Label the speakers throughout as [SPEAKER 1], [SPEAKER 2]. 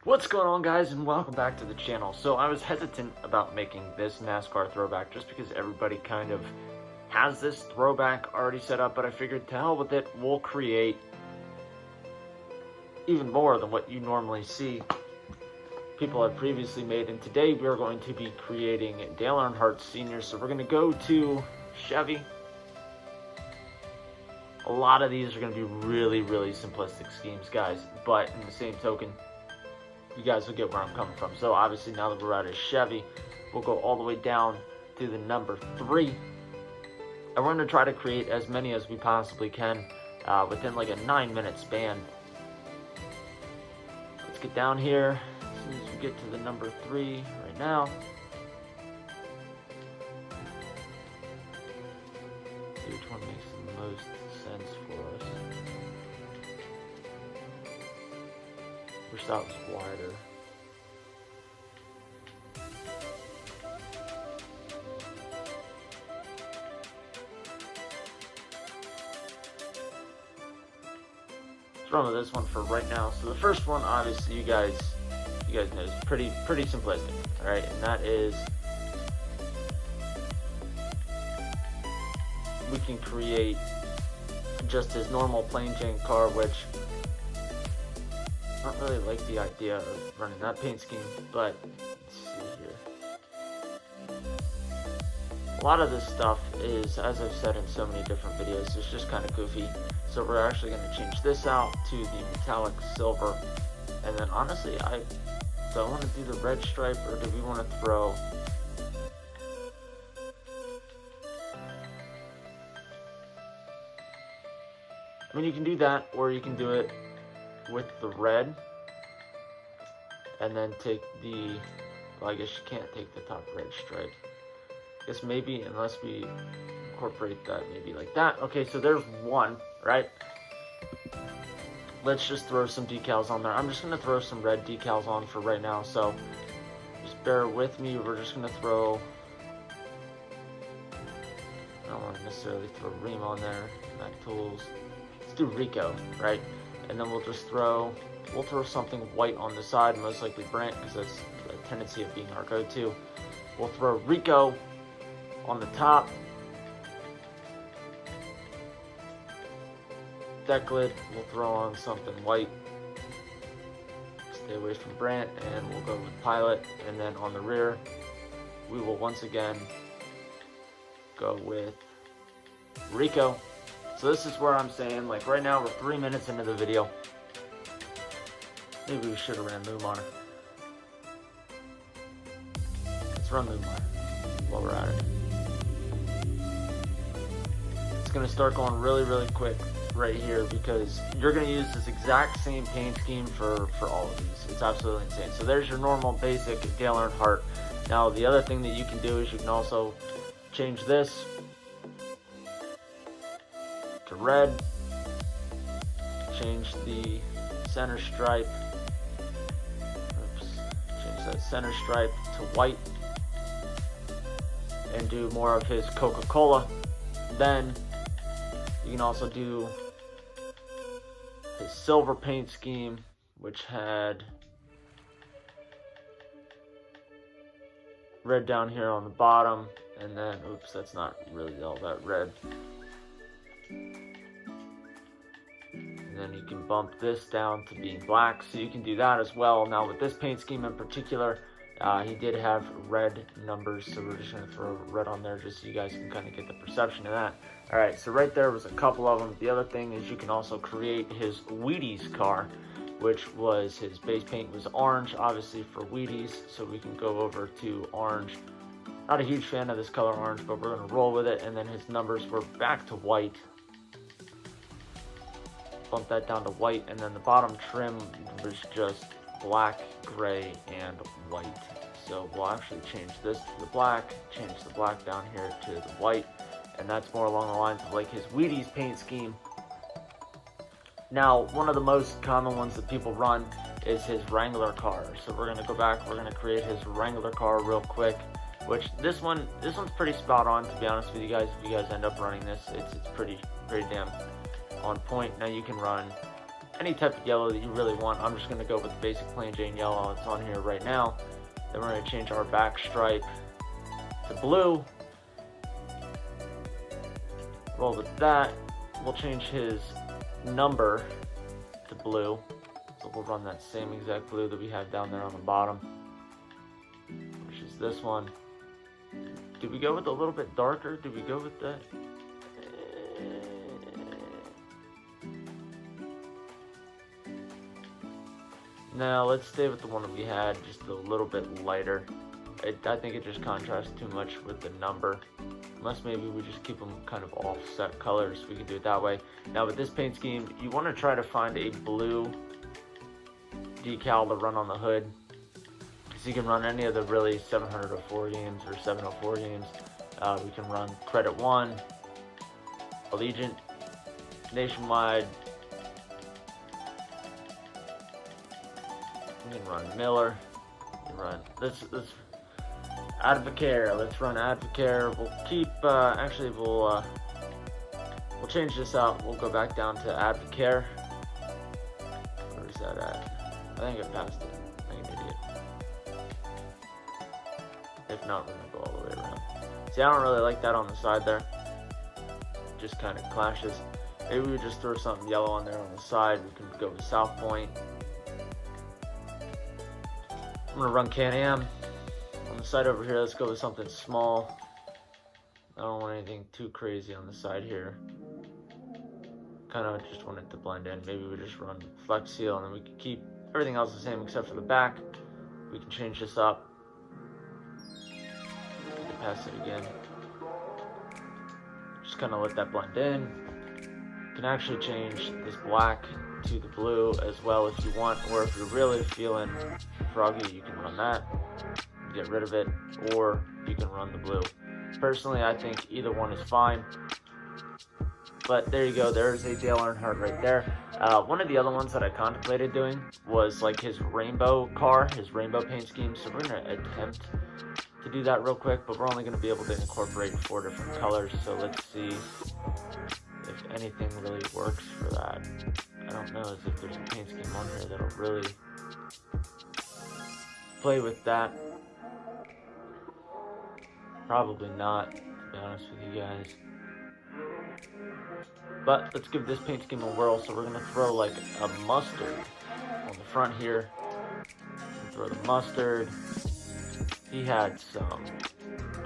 [SPEAKER 1] What's going on, guys, and welcome back to the channel. So I was hesitant about making this NASCAR throwback just because everybody kind of has this throwback already set up, but I figured to hell with it, we'll create even more than what you normally see people have previously made. And today we are going to be creating Dale Earnhardt Sr. So we're going to go to Chevy. A lot of these are going to be really simplistic schemes, guys, but in the same token, you guys will get where I'm coming from. So obviously now that we're at a Chevy, we'll go all the way down to the number 3. And we're going to try to create as many as we possibly can within like a 9-minute span. Let's get down here as soon as we get to the number 3 right now. See which one makes the most sense for us. Wish that was wider. Let's run with this one for right now. So the first one, obviously, you guys know, is pretty simplistic. All right, and that is we can create just his normal plain Jane car, which I don't really like the idea of running that paint scheme, but let's see here. A lot of this stuff is, as I've said in so many different videos, it's just kind of goofy. So we're actually going to change this out to the metallic silver. And then honestly, do I want to do the red stripe, or do we want to throw... I mean, you can do that, or you can do it with the red, and then take the, well, I guess you can't take the top red stripe. I guess maybe, unless we incorporate that, maybe like that. Okay, so there's one, right? Let's just throw some decals on there. I'm just gonna throw some red decals on for right now, so just bear with me. We're just gonna throw, I don't want to necessarily throw Ream on there, Mac Tools. Let's do Rico, right? And then we'll throw something white on the side, most likely Brant, because that's the tendency of being our go-to. We'll throw Rico on the top. Deck lid, we'll throw on something white. Stay away from Brant, and we'll go with Pilot. And then on the rear, we will once again go with Rico. So this is where I'm saying, like right now we're 3 minutes into the video. Maybe we should have ran Lumar. Let's run Lumar while we're at it. It's gonna start going really quick right here, because you're gonna use this exact same paint scheme for all of these. It's absolutely insane. So there's your normal basic Dale Earnhardt. Now the other thing that you can do is you can also change this to red, change the center stripe, change that center stripe to white, and do more of his Coca-Cola. Then you can also do his silver paint scheme, which had red down here on the bottom, and then, oops, that's not really all that red. And then you can bump this down to being black, so you can do that as well. Now with this paint scheme in particular, he did have red numbers, so we're just going to throw red on there just so you guys can kind of get the perception of that. Alright, so right there was a couple of them. The other thing is you can also create his Wheaties car, which was his base paint was orange, obviously for Wheaties, so we can go over to orange. Not a huge fan of this color orange, but we're going to roll with it. And then his numbers were back to white. Bump that down to white, and then the bottom trim was just black, gray, and white. So we'll actually change this to the black, change the black down here to the white, and that's more along the lines of like his Wheaties paint scheme. Now, one of the most common ones that people run is his Wrangler car. So we're gonna go back, we're gonna create his Wrangler car real quick, which this one's pretty spot on, to be honest with you guys. If you guys end up running this, it's pretty damn on point. Now you can run any type of yellow that you really want. I'm just going to go with the basic plain Jane yellow that's on here right now. Then we're going to change our back stripe to blue. Roll with that. We'll change his number to blue. So we'll run that same exact blue that we have down there on the bottom, which is this one. Did we go with a little bit darker? Did we go with that? No, let's stay with the one that we had, just a little bit lighter. I think it just contrasts too much with the number. Unless maybe we just keep them kind of offset colors, we can do it that way. Now with this paint scheme, you want to try to find a blue decal to run on the hood. So you can run any of the really 704 games or 704 games. We can run Credit One, Allegiant, Nationwide. We can run Miller. We can run let's Advocare. Let's run Advocare. We'll keep actually we'll change this out. We'll go back down to Advocare. Where is that at? I think I passed it. I'm an idiot. If not, we're gonna go all the way around. See, I don't really like that on the side there. Just kind of clashes. Maybe we just throw something yellow on there on the side. We can go with South Point. I'm gonna run Can-Am. On the side over here, let's go with something small. I don't want anything too crazy on the side here. Kind of just want it to blend in. Maybe we just run Flex Seal, and then we can keep everything else the same except for the back. We can change this up. Pass it again. Just kind of let that blend in. You can actually change this black to the blue as well if you want, or if you're really feeling froggy, you can run that, get rid of it, or you can run the blue. Personally, I think either one is fine. But there you go, there's a Dale Earnhardt right there. One of the other ones that I contemplated doing was like his rainbow car, his rainbow paint scheme. So we're gonna attempt to do that real quick, but we're only gonna be able to incorporate 4 different colors. So let's see if anything really works for that. I don't know as if there's a paint scheme on here that'll really play with that. Probably not, to be honest with you guys. But let's give this paint scheme a whirl. So we're gonna throw like a mustard on the front here. Throw the mustard. He had some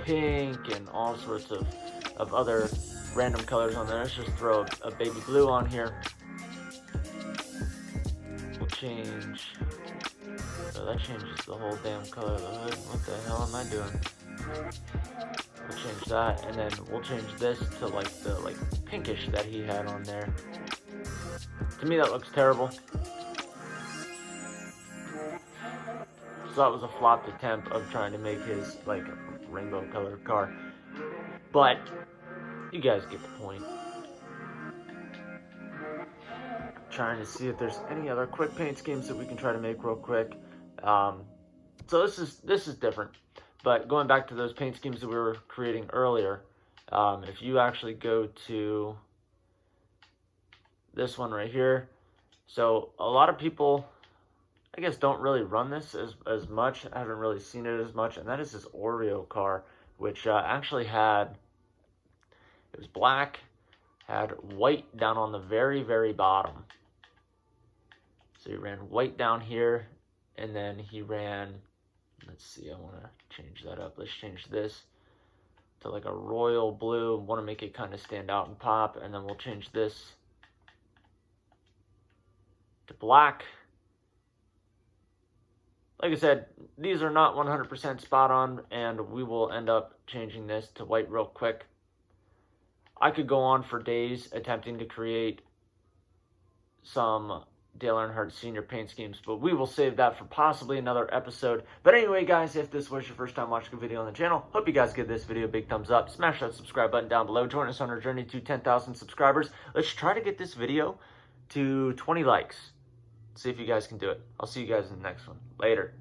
[SPEAKER 1] pink and all sorts of other random colors on there. Let's just throw a baby blue on here. We'll change. Oh, that changes the whole damn color of the hood. What the hell am I doing? We'll change that, and then we'll change this to like the pinkish that he had on there. To me, that looks terrible. So that was a flopped attempt of trying to make his like rainbow colored car. But you guys get the point. Trying to see if there's any other quick paint schemes that we can try to make real quick. So this is different. But going back to those paint schemes that we were creating earlier, if you actually go to this one right here, so a lot of people, I guess, don't really run this as much. I haven't really seen it as much, and that is this Oreo car, which actually had, it was black, had white down on the very, very bottom. So he ran white down here, and then he ran, let's see, I want to change that up. Let's change this to like a royal blue. Want to make it kind of stand out and pop, and then we'll change this to black. Like I said, these are not 100% spot on, and we will end up changing this to white real quick. I could go on for days attempting to create some Dale Earnhardt Sr. paint schemes, but we will save that for possibly another episode. But anyway, guys, if this was your first time watching a video on the channel, hope you guys give this video a big thumbs up. Smash that subscribe button down below. Join us on our journey to 10,000 subscribers. Let's try to get this video to 20 likes. See if you guys can do it. I'll see you guys in the next one. Later.